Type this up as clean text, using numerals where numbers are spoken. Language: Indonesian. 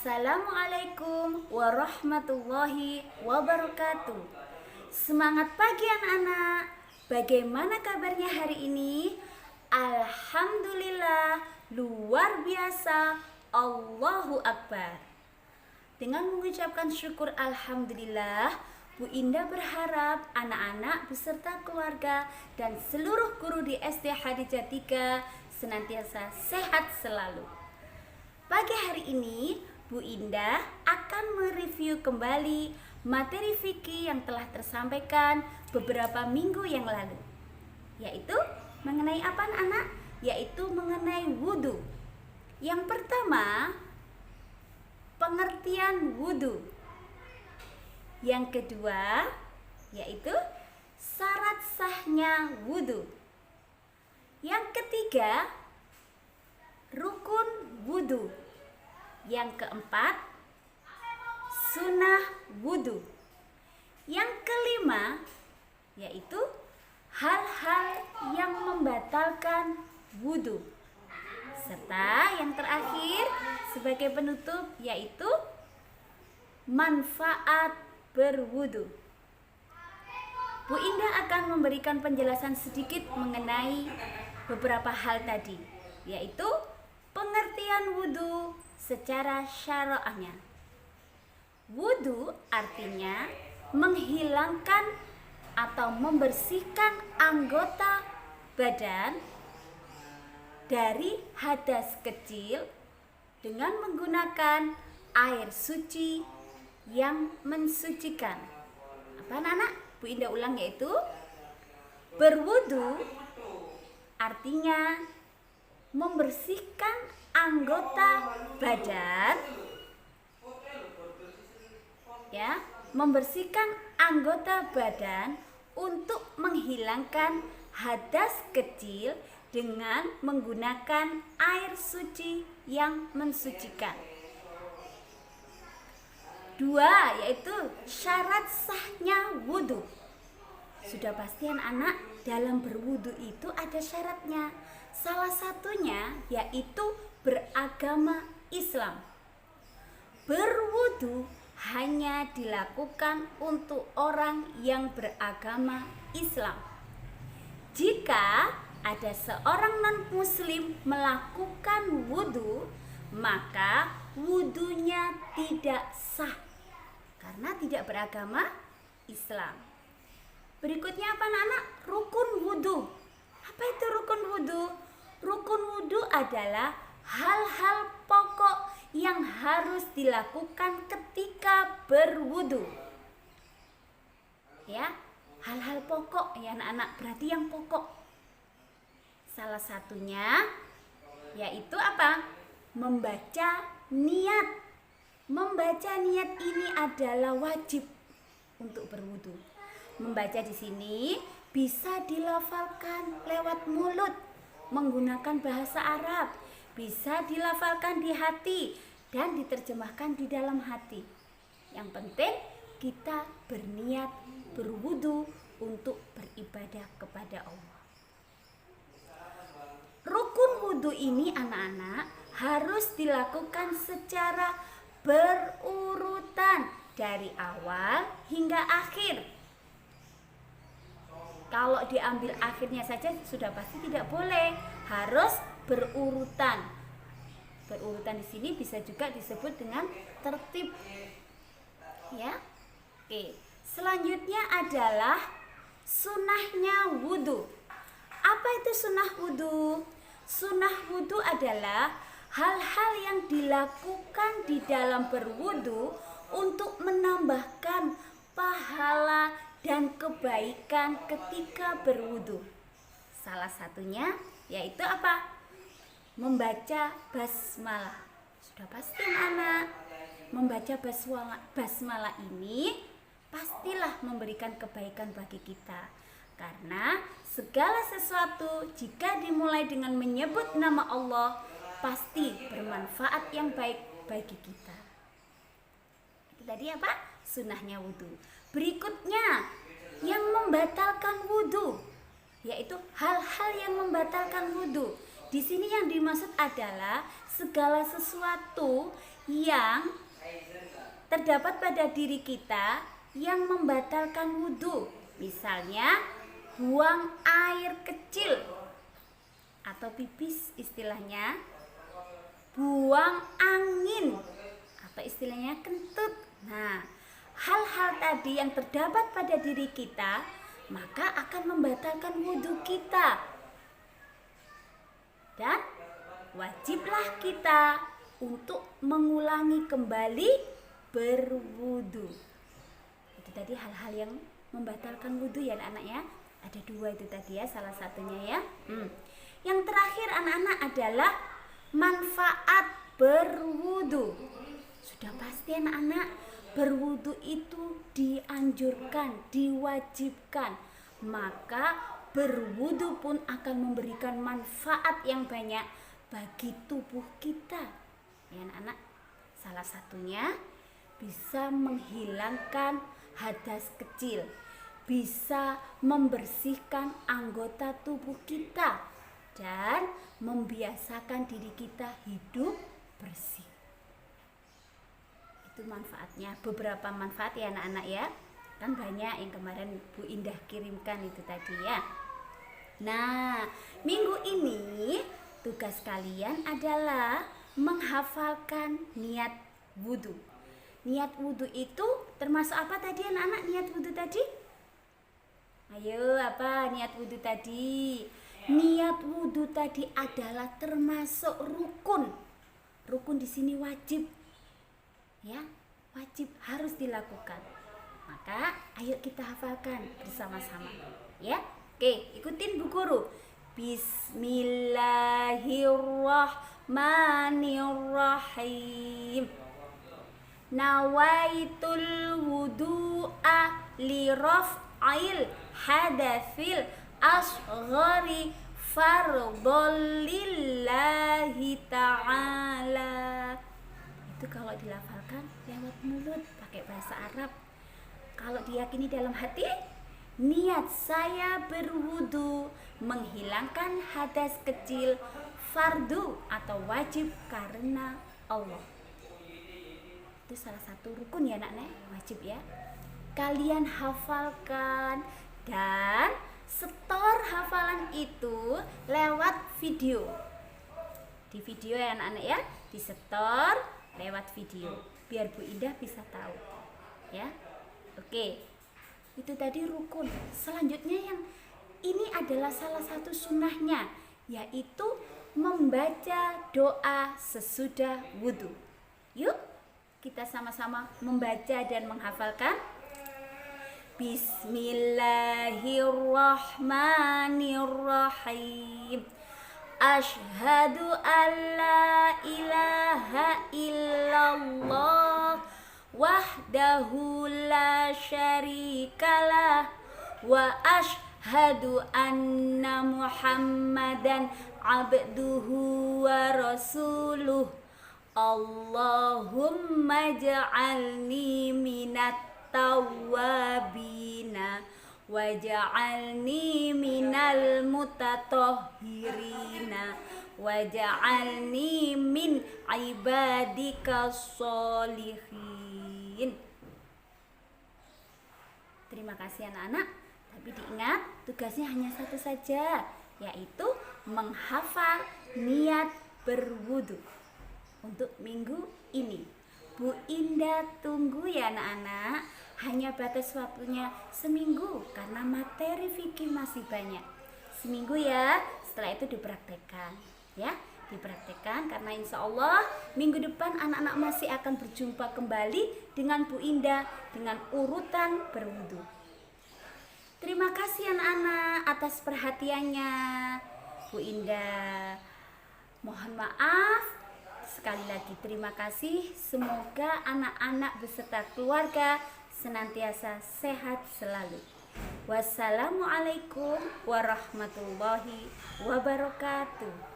Assalamualaikum warahmatullahi wabarakatuh. Semangat pagi anak-anak. Bagaimana kabarnya hari ini? Alhamdulillah, luar biasa. Allahu Akbar. Dengan mengucapkan syukur alhamdulillah, Bu Indah berharap anak-anak beserta keluarga dan seluruh guru di SD Hadijah 3 senantiasa sehat selalu. Pagi hari ini, Bu Indah akan mereview kembali materi fikih yang telah tersampaikan beberapa minggu yang lalu. Yaitu mengenai apa anak? Yaitu mengenai wudhu. Yang pertama, pengertian wudhu. Yang kedua, yaitu syarat sahnya wudhu. Yang ketiga, rukun wudhu. Yang keempat, sunnah wudhu. Yang kelima, yaitu hal-hal yang membatalkan wudhu. Serta yang terakhir sebagai penutup, yaitu manfaat berwudhu. Bu Indah akan memberikan penjelasan sedikit mengenai beberapa hal tadi, yaitu pengertian wudhu secara syara'ahnya. Wudhu artinya menghilangkan atau membersihkan anggota badan dari hadas kecil dengan menggunakan air suci yang mensucikan. Apa anak-anak? Bu Indah ulang, yaitu berwudhu artinya membersihkan anggota badan, ya, membersihkan anggota badan untuk menghilangkan hadas kecil dengan menggunakan air suci yang mensucikan. Dua, yaitu syarat sahnya wudhu. Sudah pasti anak-anak, dalam berwudhu itu ada syaratnya. Salah satunya yaitu beragama Islam. Berwudhu hanya dilakukan untuk orang yang beragama Islam. Jika ada seorang non-muslim melakukan wudhu, maka wudhunya tidak sah karena tidak beragama Islam. Berikutnya apa anak-anak? Rukun wudhu. Apa itu rukun wudhu? Rukun wudhu adalah hal-hal pokok yang harus dilakukan ketika berwudhu. Ya, hal-hal pokok ya anak-anak, berarti yang pokok. Salah satunya yaitu apa? Membaca niat. Membaca niat ini adalah wajib untuk berwudhu. Membaca di sini bisa dilafalkan lewat mulut menggunakan bahasa Arab, bisa dilafalkan di hati dan diterjemahkan di dalam hati. Yang penting kita berniat berwudhu untuk beribadah kepada Allah. Rukun wudhu ini anak-anak harus dilakukan secara berurutan dari awal hingga akhir. Kalau diambil akhirnya saja sudah pasti tidak boleh, harus berurutan. Berurutan di sini bisa juga disebut dengan tertib. Ya. Oke. Selanjutnya adalah sunnahnya wudhu. Apa itu sunnah wudhu? Sunnah wudhu adalah hal-hal yang dilakukan di dalam berwudhu untuk menambahkan pahala dan kebaikan ketika berwudhu. Salah satunya yaitu apa? Membaca basmalah. Sudah pasti anak, membaca basmalah ini pastilah memberikan kebaikan bagi kita. Karena segala sesuatu jika dimulai dengan menyebut nama Allah pasti bermanfaat yang baik bagi kita. Itu tadi apa? Sunnahnya wudhu. Berikutnya yang membatalkan wudhu, yaitu hal-hal yang membatalkan wudhu. Di sini yang dimaksud adalah segala sesuatu yang terdapat pada diri kita yang membatalkan wudhu. Misalnya buang air kecil atau pipis istilahnya, buang angin atau istilahnya kentut. Nah, hal-hal tadi yang terdapat pada diri kita maka akan membatalkan wudhu kita. Dan wajiblah kita untuk mengulangi kembali berwudhu. Itu tadi hal-hal yang membatalkan wudhu ya anak-anak ya. Ada 2 itu tadi ya, salah satunya ya. Yang terakhir anak-anak adalah manfaat berwudhu. Sudah pasti anak-anak, berwudhu itu dianjurkan, diwajibkan. Maka berwudhu pun akan memberikan manfaat yang banyak bagi tubuh kita. Ya anak-anak, salah satunya bisa menghilangkan hadas kecil, bisa membersihkan anggota tubuh kita, dan membiasakan diri kita hidup bersih. Itu manfaatnya, beberapa manfaat ya anak-anak ya. Kan banyak yang kemarin Bu Indah kirimkan itu tadi ya. Nah, minggu ini tugas kalian adalah menghafalkan niat wudhu. Niat wudhu itu termasuk apa tadi anak-anak? Niat wudhu tadi? Ayo, apa niat wudhu tadi? Niat wudhu tadi adalah termasuk rukun. Rukun di sini wajib. Ya, wajib, harus dilakukan. Maka ayo kita hafalkan bersama-sama. Ya. Oke, ikutin Bu Guru. Bismillahirrahmanirrahim. Nawaitul wudu'a li raf'il hadatsil asghari fardhon lillahi ta'ala. Itu kalau dilafalkan lewat mulut pakai bahasa Arab. Kalau diyakini dalam hati, niat saya berwudu menghilangkan hadas kecil, fardu atau wajib karena Allah. Itu salah satu rukun ya anak-anak, wajib ya. Kalian hafalkan dan setor hafalan itu lewat video. Di video ya anak-anak ya, disetor lewat video biar Bu Indah bisa tahu. Ya. Oke. Itu tadi rukun. Selanjutnya yang ini adalah salah satu sunnahnya, yaitu membaca doa sesudah wudhu. Yuk kita sama-sama membaca dan menghafalkan. Bismillahirrahmanirrahim. Asyhadu an la ilaha illallah wahdahu la syarikalah wa asyhadu anna muhammadan abduhu wa rasuluh. Allahumma ja'alni minat tawwabina waj'alni minal mutatahhirina waj'alni min ibadika sholihin. Terima kasih anak-anak. Tapi diingat, tugasnya hanya satu saja, yaitu menghafal niat berwudu untuk minggu ini. Bu Indah tunggu ya anak-anak. Hanya batas waktunya seminggu karena materi fikih masih banyak. Seminggu ya, setelah itu dipraktekkan ya, dipraktekkan karena insya Allah minggu depan anak-anak masih akan berjumpa kembali dengan Bu Indah dengan urutan berwudu. Terima kasih anak-anak atas perhatiannya. Bu Indah mohon maaf. Sekali lagi terima kasih. Semoga anak-anak beserta keluarga senantiasa sehat selalu. Wassalamualaikum warahmatullahi wabarakatuh.